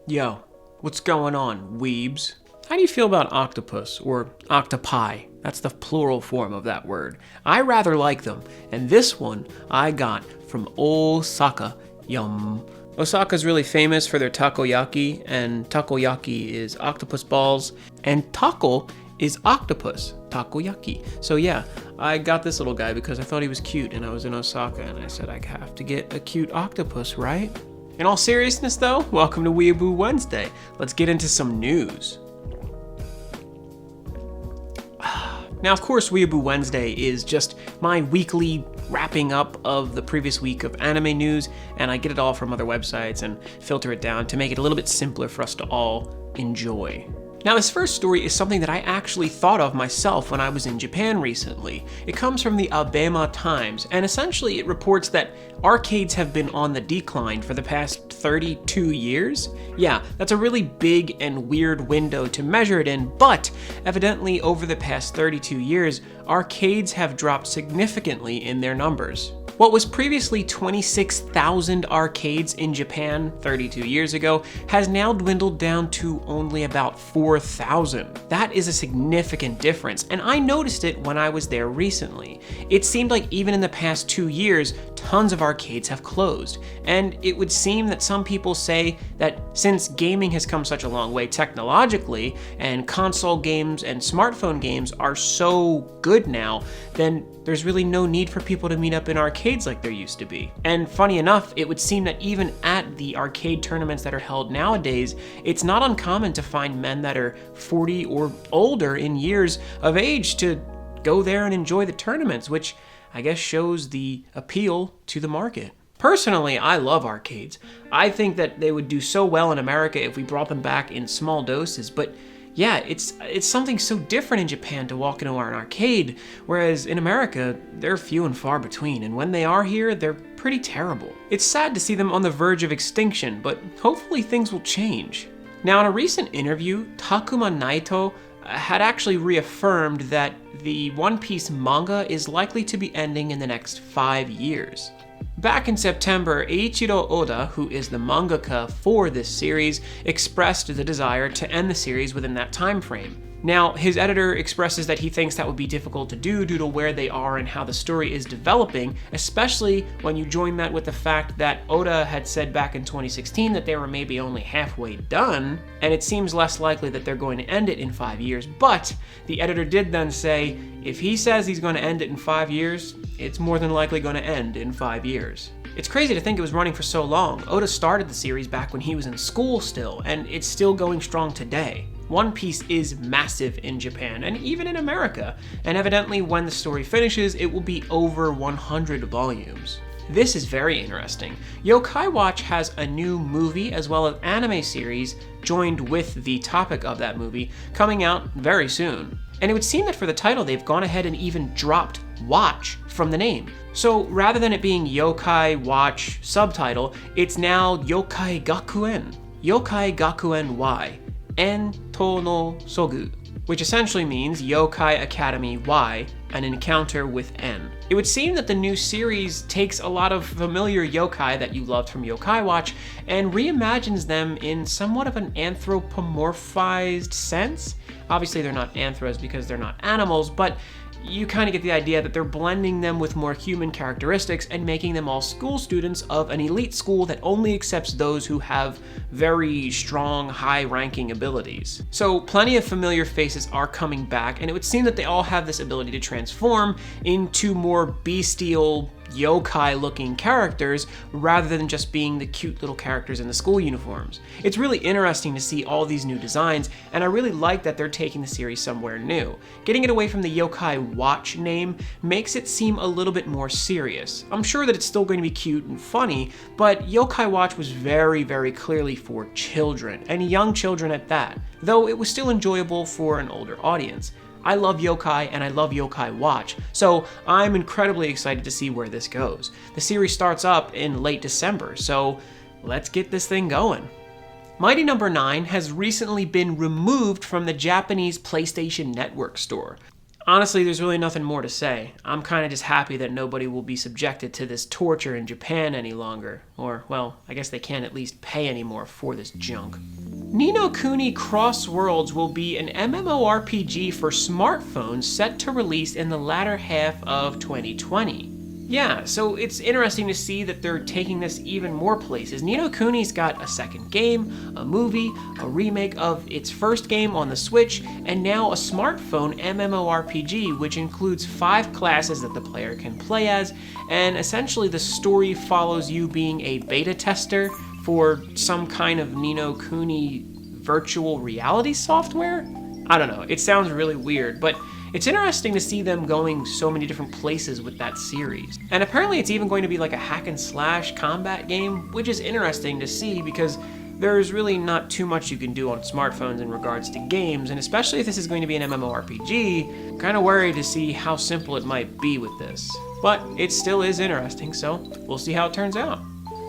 Yo, what's going on, weebs? How do you feel about octopus, or octopi? That's the plural form of that word. I rather like them, and this one I got from Osaka. Yum. Osaka's really famous for their takoyaki, and takoyaki is octopus balls, and taco is octopus, takoyaki. So yeah, I got this little guy because I thought he was cute, and I was in Osaka, and I said I have to get a cute octopus, right? In all seriousness though, welcome to Weeaboo Wednesday. Let's get into some news. Now, of course, Weeaboo Wednesday is just my weekly wrapping up of the previous week of anime news, and I get it all from other websites and filter it down to make it a little bit simpler for us to all enjoy. Now, this first story is something that I actually thought of myself when I was in Japan recently. It comes from the Abema Times, and essentially it reports that arcades have been on the decline for the past 32 years. Yeah, that's a really big and weird window to measure it in, but evidently over the past 32 years, arcades have dropped significantly in their numbers. What was previously 26,000 arcades in Japan 32 years ago has now dwindled down to only about 4,000. That is a significant difference, and I noticed it when I was there recently. It seemed like even in the past 2 years, tons of arcades have closed, and it would seem that some people say that since gaming has come such a long way technologically, and console games and smartphone games are so good now, then there's really no need for people to meet up in arcades like there used to be. And funny enough, it would seem that even at the arcade tournaments that are held nowadays, it's not uncommon to find men that are 40 or older in years of age to go there and enjoy the tournaments, which I guess shows the appeal to the market. Personally, I love arcades. I think that they would do so well in America if we brought them back in small doses, but yeah, it's something so different in Japan to walk into an arcade, whereas in America, they're few and far between, and when they are here, they're pretty terrible. It's sad to see them on the verge of extinction, but hopefully things will change. Now, in a recent interview, Takuma Naito had actually reaffirmed that the One Piece manga is likely to be ending in the next 5 years. Back in September, Eiichiro Oda, who is the mangaka for this series, expressed the desire to end the series within that time frame. Now, his editor expresses that he thinks that would be difficult to do due to where they are and how the story is developing, especially when you join that with the fact that Oda had said back in 2016 that they were maybe only halfway done, and it seems less likely that they're going to end it in 5 years. But the editor did then say, if he says he's going to end it in 5 years, it's more than likely going to end in 5 years. It's crazy to think it was running for so long. Oda started the series back when he was in school still, and it's still going strong today. One Piece is massive in Japan, and even in America, and evidently when the story finishes, it will be over 100 volumes. This is very interesting. Yokai Watch has a new movie as well as anime series joined with the topic of that movie coming out very soon. And it would seem that for the title, they've gone ahead and even dropped Watch from the name. So rather than it being Yokai Watch subtitle, it's now Yokai Gakuen. Yokai Gakuen Y. En to no Sogu, which essentially means Yokai Academy Y, an encounter with N. It would seem that the new series takes a lot of familiar yokai that you loved from Yokai Watch and reimagines them in somewhat of an anthropomorphized sense. Obviously they're not anthros because they're not animals, but you kind of get the idea that they're blending them with more human characteristics and making them all school students of an elite school that only accepts those who have very strong, high-ranking abilities. So plenty of familiar faces are coming back, and it would seem that they all have this ability to transform into more bestial, yokai-looking characters rather than just being the cute little characters in the school uniforms. It's really interesting to see all these new designs, and I really like that they're taking the series somewhere new. Getting it away from the Yokai Watch name makes it seem a little bit more serious. I'm sure that it's still going to be cute and funny, but Yokai Watch was very, very clearly for children, and young children at that, though it was still enjoyable for an older audience. I love yokai and I love Yokai Watch, so I'm incredibly excited to see where this goes. The series starts up in late December, so let's get this thing going. Mighty No. 9 has recently been removed from the Japanese PlayStation Network store. Honestly, there's really nothing more to say. I'm kind of just happy that nobody will be subjected to this torture in Japan any longer. Or, well, I guess they can't at least pay anymore for this junk. Ni no Kuni Cross Worlds will be an MMORPG for smartphones set to release in the latter half of 2020. Yeah, so it's interesting to see that they're taking this even more places. Ni no Kuni's got a second game, a movie, a remake of its first game on the Switch, and now a smartphone MMORPG, which includes 5 classes that the player can play as, and essentially the story follows you being a beta tester for some kind of Ni no Kuni virtual reality software? I don't know, it sounds really weird, but it's interesting to see them going so many different places with that series. And apparently it's even going to be like a hack and slash combat game, which is interesting to see because there's really not too much you can do on smartphones in regards to games, and especially if this is going to be an MMORPG, I'm kind of worried to see how simple it might be with this. But it still is interesting, so we'll see how it turns out.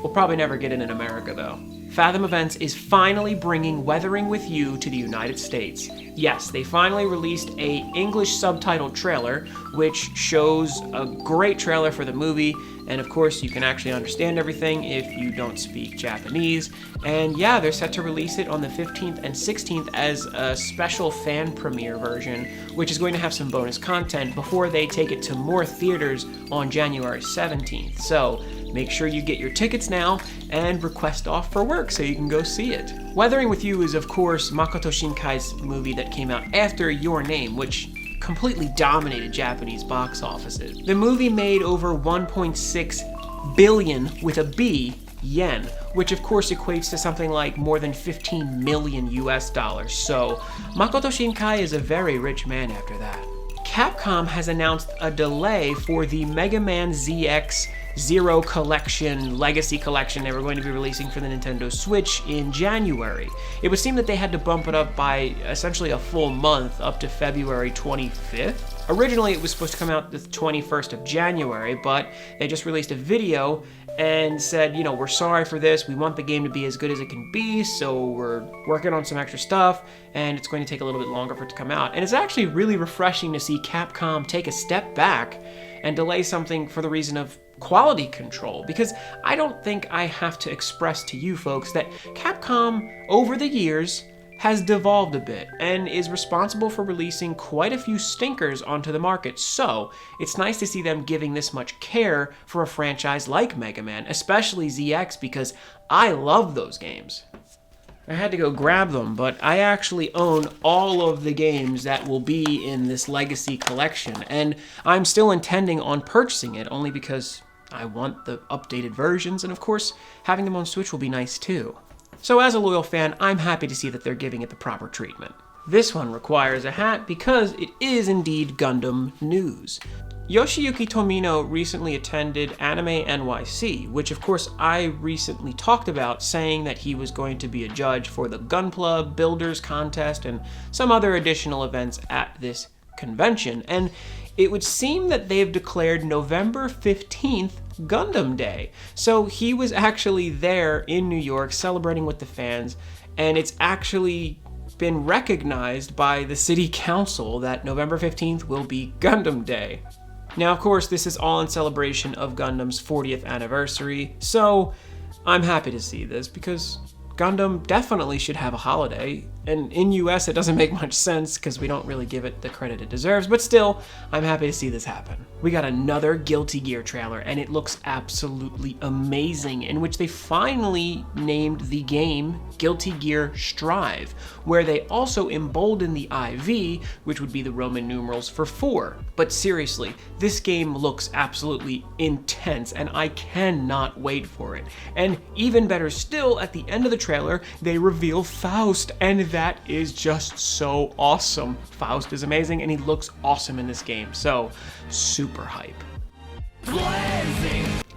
We'll probably never get it in America though. Fathom Events is finally bringing Weathering with You to the United States. Yes, they finally released an English subtitled trailer, which shows a great trailer for the movie, and of course you can actually understand everything if you don't speak Japanese. And yeah, they're set to release it on the 15th and 16th as a special fan premiere version, which is going to have some bonus content before they take it to more theaters on January 17th. So make sure you get your tickets now and request off for work so you can go see it. Weathering with You is, of course, Makoto Shinkai's movie that came out after Your Name, which completely dominated Japanese box offices. The movie made over 1.6 billion with a B yen, which of course equates to something like more than 15 million US dollars. So Makoto Shinkai is a very rich man after that. Capcom has announced a delay for the Mega Man ZX Zero Collection, Legacy Collection they were going to be releasing for the Nintendo Switch in January. It would seem that they had to bump it up by essentially a full month, up to February 25th. Originally it was supposed to come out the 21st of January, but they just released a video and said, you know, we're sorry for this, we want the game to be as good as it can be, so we're working on some extra stuff, and it's going to take a little bit longer for it to come out. And it's actually really refreshing to see Capcom take a step back and delay something for the reason of quality control, because I don't think I have to express to you folks that Capcom, over the years, has devolved a bit and is responsible for releasing quite a few stinkers onto the market. So it's nice to see them giving this much care for a franchise like Mega Man, especially ZX, because I love those games. I had to go grab them, but I actually own all of the games that will be in this Legacy Collection, and I'm still intending on purchasing it only because I want the updated versions, and of course, having them on Switch will be nice too. So as a loyal fan, I'm happy to see that they're giving it the proper treatment. This one requires a hat because it is indeed Gundam news. Yoshiyuki Tomino recently attended Anime NYC, which of course I recently talked about, saying that he was going to be a judge for the Gunpla Builders Contest and some other additional events at this convention. And it would seem that they've declared November 15th Gundam Day. So he was actually there in New York celebrating with the fans, and it's actually been recognized by the city council that November 15th will be Gundam Day. Now, of course, this is all in celebration of Gundam's 40th anniversary, so I'm happy to see this because Gundam definitely should have a holiday, and in US it doesn't make much sense because we don't really give it the credit it deserves, but still, I'm happy to see this happen. We got another Guilty Gear trailer, and it looks absolutely amazing, in which they finally named the game Guilty Gear Strive, where they also emboldened the IV, which would be the Roman numerals for 4. But seriously, this game looks absolutely intense, and I cannot wait for it. And even better still, at the end of the trailer, they reveal Faust, and that is just so awesome. Faust is amazing, and he looks awesome in this game, so super hype.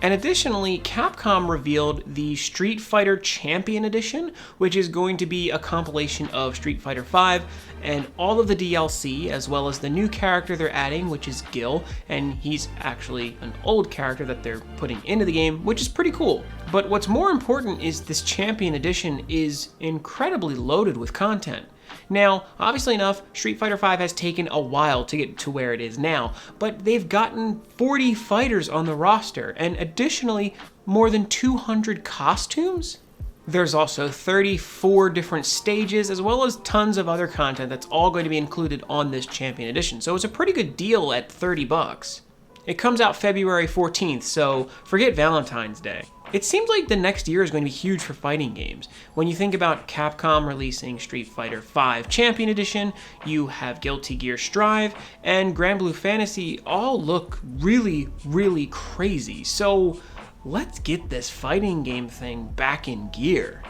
And additionally, Capcom revealed the Street Fighter Champion Edition, which is going to be a compilation of Street Fighter V and all of the DLC, as well as the new character they're adding, which is Gil, and he's actually an old character that they're putting into the game, which is pretty cool. But what's more important is this Champion Edition is incredibly loaded with content. Now, obviously enough, Street Fighter V has taken a while to get to where it is now, but they've gotten 40 fighters on the roster, and additionally, more than 200 costumes? There's also 34 different stages, as well as tons of other content that's all going to be included on this Champion Edition, so it's a pretty good deal at $30. It comes out February 14th, so forget Valentine's Day. It seems like the next year is going to be huge for fighting games. When you think about Capcom releasing Street Fighter V Champion Edition, you have Guilty Gear Strive, and Grand Blue Fantasy all look really, really crazy. So let's get this fighting game thing back in gear.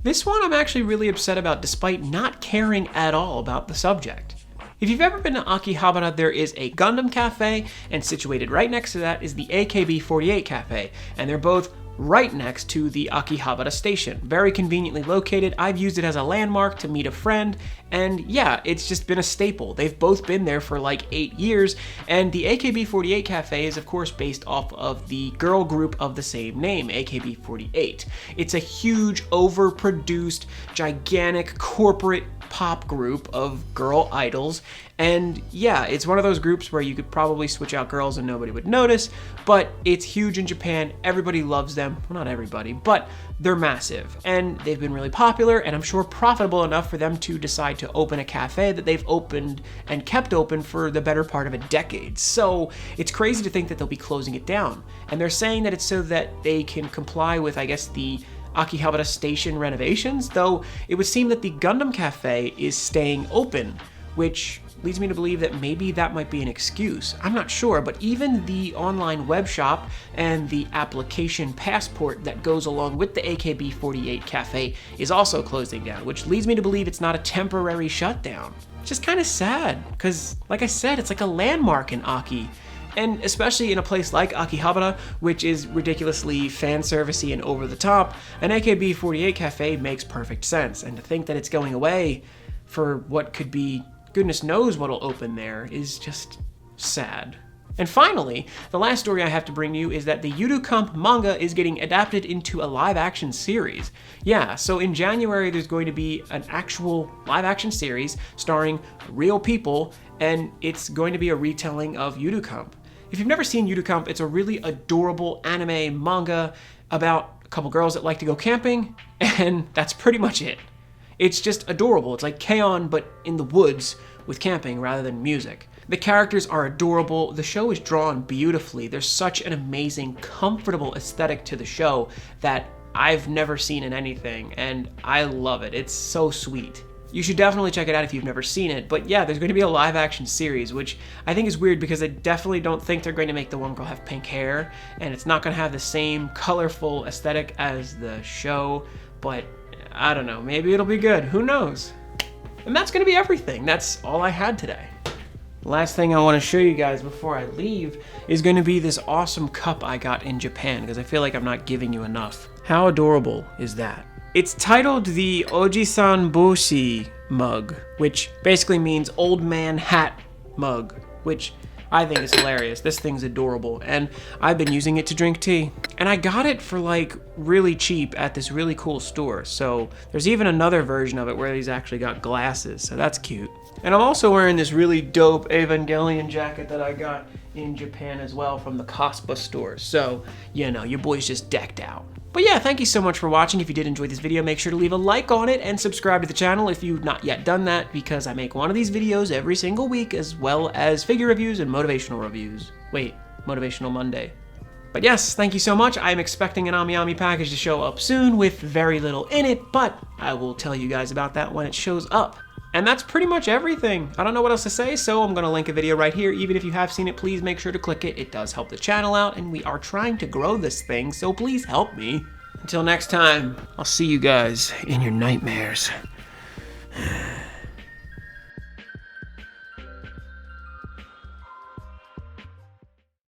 This one I'm actually really upset about despite not caring at all about the subject. If you've ever been to Akihabara, there is a Gundam Cafe, and situated right next to that is the AKB48 Cafe, and they're both right next to the Akihabara station. Very conveniently located. I've used it as a landmark to meet a friend, and yeah, it's just been a staple. They've both been there for like 8 years, and the AKB48 Cafe is of course based off of the girl group of the same name, AKB48. It's a huge, overproduced, gigantic corporate pop group of girl idols, and yeah, it's one of those groups where you could probably switch out girls and nobody would notice, but it's huge in Japan. Everybody loves them. Well, not everybody, but they're massive, and they've been really popular, and I'm sure profitable enough for them to decide to open a cafe that they've opened and kept open for the better part of a decade. So it's crazy to think that they'll be closing it down, and they're saying that it's so that they can comply with, I guess, the Akihabara station renovations, though it would seem that the Gundam Cafe is staying open, which leads me to believe that maybe that might be an excuse. I'm not sure, but even the online web shop and the application passport that goes along with the AKB48 Cafe is also closing down, which leads me to believe it's not a temporary shutdown. It's just kind of sad, because like I said, it's like a landmark in Aki. And especially in a place like Akihabara, which is ridiculously fan servicey and over the top, an AKB48 Cafe makes perfect sense. And to think that it's going away for what could be, goodness knows what'll open there, is just sad. And finally, the last story I have to bring you is that the Yokai manga is getting adapted into a live-action series. Yeah, so in January there's going to be an actual live-action series starring real people, and it's going to be a retelling of Yokai. If you've never seen Yokai, it's a really adorable anime manga about a couple girls that like to go camping, and that's pretty much it. It's just adorable. It's like K-On! But in the woods with camping rather than music. The characters are adorable. The show is drawn beautifully. There's such an amazing, comfortable aesthetic to the show that I've never seen in anything, and I love it. It's so sweet. You should definitely check it out if you've never seen it, but yeah, there's going to be a live-action series, which I think is weird because I definitely don't think they're going to make the one girl have pink hair, and it's not going to have the same colorful aesthetic as the show, but I don't know, maybe it'll be good, who knows? And that's going to be everything. That's all I had today. Last thing I want to show you guys before I leave is going to be this awesome cup I got in Japan, because I feel like I'm not giving you enough. How adorable is that? It's titled the Oji-san Boshi mug, which basically means old man hat mug, which I think is hilarious. This thing's adorable, and I've been using it to drink tea. And I got it for like really cheap at this really cool store, so there's even another version of it where he's actually got glasses, so that's cute. And I'm also wearing this really dope Evangelion jacket that I got in Japan as well from the Kaspa store, so, you know, your boy's just decked out. But yeah, thank you so much for watching. If you did enjoy this video, make sure to leave a like on it and subscribe to the channel if you've not yet done that, because I make one of these videos every single week, as well as figure reviews and motivational reviews. Wait, Motivational Monday. But yes, thank you so much. I'm expecting an Ami package to show up soon with very little in it, but I will tell you guys about that when it shows up. And that's pretty much everything. I don't know what else to say, so I'm gonna link a video right here. Even if you have seen it, please make sure to click it. It does help the channel out, and we are trying to grow this thing, so please help me. Until next time, I'll see you guys in your nightmares.